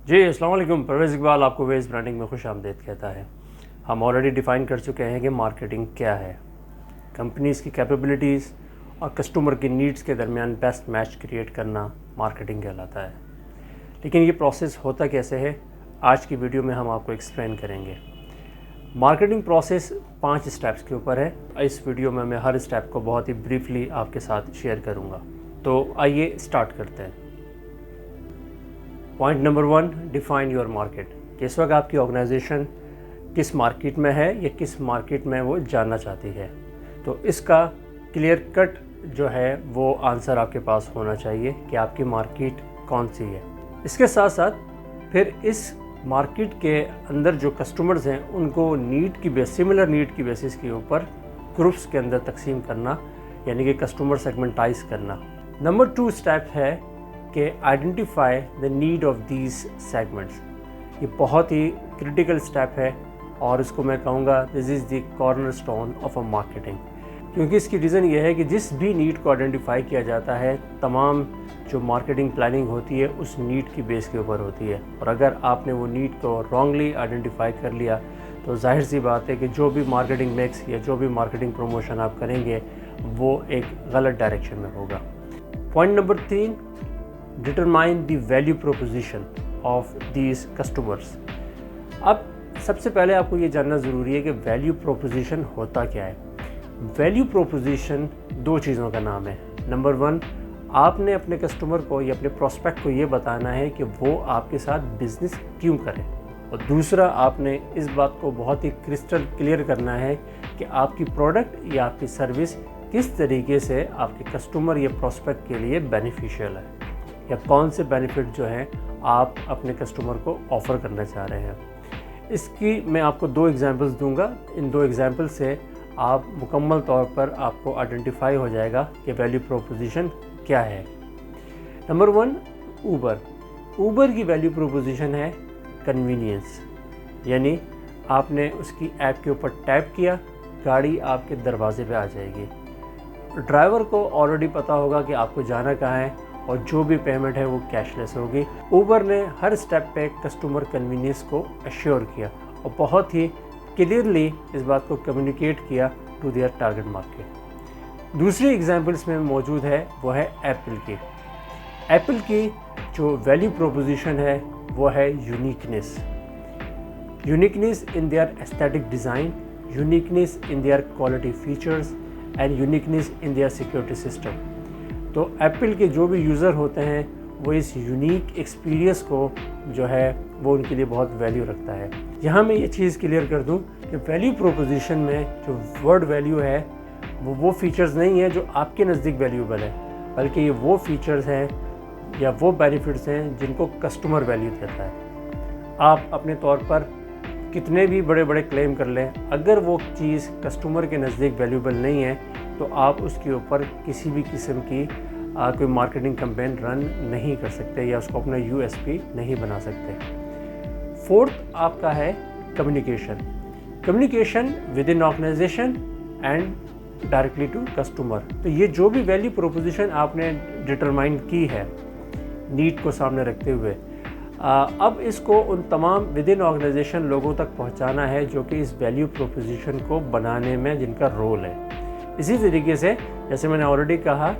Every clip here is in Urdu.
جی السلام علیکم، پرویز اقبال آپ کو ویز برانڈنگ میں خوش آمدید کہتا ہے۔ ہم آلریڈی ڈیفائن کر چکے ہیں کہ مارکیٹنگ کیا ہے، کمپنیز کی کیپیبلٹیز اور کسٹمر کی نیڈز کے درمیان بیسٹ میچ کریٹ کرنا مارکیٹنگ کہلاتا ہے۔ لیکن یہ پروسیس ہوتا کیسے ہے، آج کی ویڈیو میں ہم آپ کو ایکسپلین کریں گے۔ مارکیٹنگ پروسیس 5 اسٹیپس کے اوپر ہے۔ اس ویڈیو میں ہر اسٹیپ کو بہت ہی بریفلی آپ کے ساتھ شیئر کروں گا، تو آئیے اسٹارٹ کرتے ہیں۔ Point number 1، define your market, کہ اس وقت آپ کی آرگنائزیشن کس مارکیٹ میں ہے یا کس مارکیٹ میں وہ جاننا چاہتی ہے۔ تو اس کا کلیئر کٹ جو ہے وہ آنسر آپ کے پاس ہونا چاہیے کہ آپ کی مارکیٹ کون سی ہے۔ اس کے ساتھ ساتھ پھر اس مارکیٹ کے اندر جو کسٹمرز ہیں ان کو سملر نیڈ کی بیسس کے اوپر گروپس کے اندر تقسیم کرنا، یعنی کہ کسٹمر سیگمنٹائز کرنا۔ نمبر 2 اسٹیپ ہے کہ identify the need of these segments. یہ بہت ہی کریٹیکل اسٹیپ ہے اور اس کو میں کہوں گا this is the cornerstone of a marketing, کیونکہ اس کی ریزن یہ ہے کہ جس بھی نیڈ کو آئیڈینٹیفائی کیا جاتا ہے، تمام جو مارکیٹنگ پلاننگ ہوتی ہے اس نیڈ کی بیس کے اوپر ہوتی ہے، اور اگر آپ نے وہ نیڈ کو رانگلی آئیڈینٹیفائی کر لیا تو ظاہر سی بات ہے کہ جو بھی مارکیٹنگ مکس یا جو بھی مارکیٹنگ پروموشن آپ کریں گے وہ ایک غلط ڈائریکشن میں ہوگا۔ Point number 3، determine the value proposition of these customers. اب سب سے پہلے آپ کو یہ جاننا ضروری ہے کہ ویلیو پروپوزیشن ہوتا کیا ہے۔ ویلیو پروپوزیشن 2 چیزوں کا نام ہے۔ نمبر 1، آپ نے اپنے کسٹمر کو یا اپنے پروسپیکٹ کو یہ بتانا ہے کہ وہ آپ کے ساتھ بزنس کیوں کرے، اور دوسرا آپ نے اس بات کو بہت ہی کرسٹل کلیئر کرنا ہے کہ آپ کی پروڈکٹ یا آپ کی سروس کس طریقے سے آپ کے کسٹمر یا پروسپیکٹ کے لیے بینیفیشیل ہے، یا کون سے بینیفٹ جو ہیں آپ اپنے کسٹمر کو آفر کرنا چاہ رہے ہیں۔ اس کی میں آپ کو 2 ایگزامپلس دوں گا۔ ان 2 ایگزامپل سے آپ مکمل طور پر آپ کو آئیڈینٹیفائی ہو جائے گا کہ ویلیو پروپوزیشن کیا ہے۔ نمبر 1، اوبر کی ویلیو پروپوزیشن ہے کنوینئنس، یعنی آپ نے اس کی ایپ کے اوپر ٹیپ کیا، گاڑی آپ کے دروازے پہ آ جائے گی۔ ڈرائیور کو آلریڈی پتہ ہوگا کہ آپ کو جانا کہاں ہے، اور جو بھی پیمنٹ ہے وہ کیش لیس ہوگی۔ اوبر نے ہر اسٹیپ پہ کسٹمر کنوینئنس کو ایشور کیا اور بہت ہی کلیئرلی اس بات کو کمیونیکیٹ کیا ٹو دیئر ٹارگٹ مارکیٹ۔ دوسری ایگزامپلس میں موجود ہے وہ ہے ایپل کی۔ ایپل کی جو ویلیو پروپوزیشن ہے وہ ہے uniqueness in their aesthetic design, uniqueness in their quality features and uniqueness in their security system. تو ایپل کے جو بھی یوزر ہوتے ہیں وہ اس یونیک ایکسپیرینس کو جو ہے وہ ان کے لیے بہت ویلیو رکھتا ہے۔ یہاں میں یہ چیز کلیئر کر دوں کہ ویلیو پروپوزیشن میں جو ورڈ ویلیو ہے وہ فیچرز نہیں ہے جو آپ کے نزدیک ویلیوبل ہے، بلکہ یہ وہ فیچرز ہیں یا وہ بینیفٹس ہیں جن کو کسٹمر ویلیو دیتا ہے۔ آپ اپنے طور پر کتنے بھی بڑے بڑے کلیم کر لیں، اگر وہ چیز کسٹمر کے نزدیک ویلیوبل نہیں ہے تو آپ اس کے اوپر کسی بھی قسم کی کوئی مارکیٹنگ کمپین رن نہیں کر سکتے یا اس کو اپنا USP نہیں بنا سکتے۔ 4تھ آپ کا ہے communication within organisation and directly to customer. تو یہ جو بھی ویلیو پروپوزیشن آپ نے ڈٹرمائن کی ہے نیڈ کو سامنے رکھتے ہوئے، اب اس کو ان تمام ود ان آرگنائزیشن لوگوں تک پہنچانا ہے جو کہ اس ویلیو پروپوزیشن کو بنانے میں جن کا رول ہے۔ اسی طریقے سے جیسے میں نے آلریڈی کہا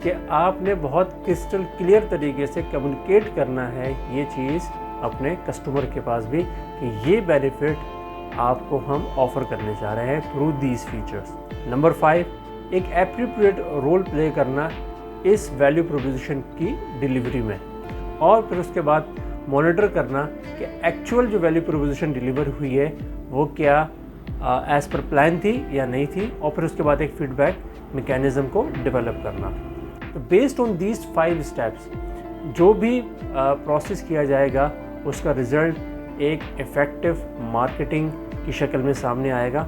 کہ آپ نے بہت کرسٹل کلیئر طریقے سے کمیونیکیٹ کرنا ہے یہ چیز اپنے کسٹمر کے پاس بھی کہ یہ بینیفٹ آپ کو ہم آفر کرنے چاہ رہے ہیں تھرو دیز فیچرز۔ نمبر 5، ایک اپروپریٹ رول پلے کرنا اس ویلیو پروپوزیشن کی ڈیلیوری میں، اور پھر اس کے بعد مانیٹر کرنا کہ ایکچوئل جو ویلیو پروپوزیشن ڈیلیور ہوئی ہے وہ کیا ایز پر پلان تھی یا نہیں تھی، اور پھر اس کے بعد ایک فیڈ بیک میکینزم کو ڈیولپ کرنا۔ تو بیسڈ آن دیز 5 اسٹیپس جو بھی پروسیس کیا جائے گا اس کا رزلٹ ایک افیکٹو مارکیٹنگ کی شکل میں سامنے آئے گا،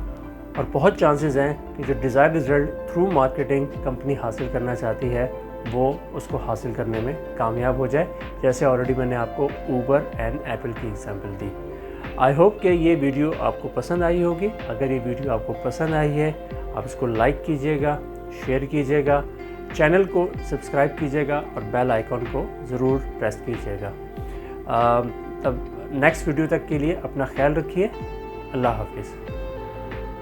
اور بہت چانسز ہیں کہ جو Dzire result through marketing company حاصل کرنا چاہتی ہے وہ اس کو حاصل کرنے میں کامیاب ہو جائے، جیسے آلریڈی میں نے آپ کو اوبر اینڈ ایپل کی ایگزامپل دی۔ آئی ہوپ کہ یہ ویڈیو آپ کو پسند آئی ہوگی۔ اگر یہ ویڈیو آپ کو پسند آئی ہے آپ اس کو لائک کیجیے گا، شیئر کیجیے گا، چینل کو سبسکرائب کیجیے گا اور بیل آئیکن کو ضرور پریس کیجیے گا۔ تب نیکسٹ ویڈیو تک کے لیے اپنا خیال رکھیے. اللہ حافظ.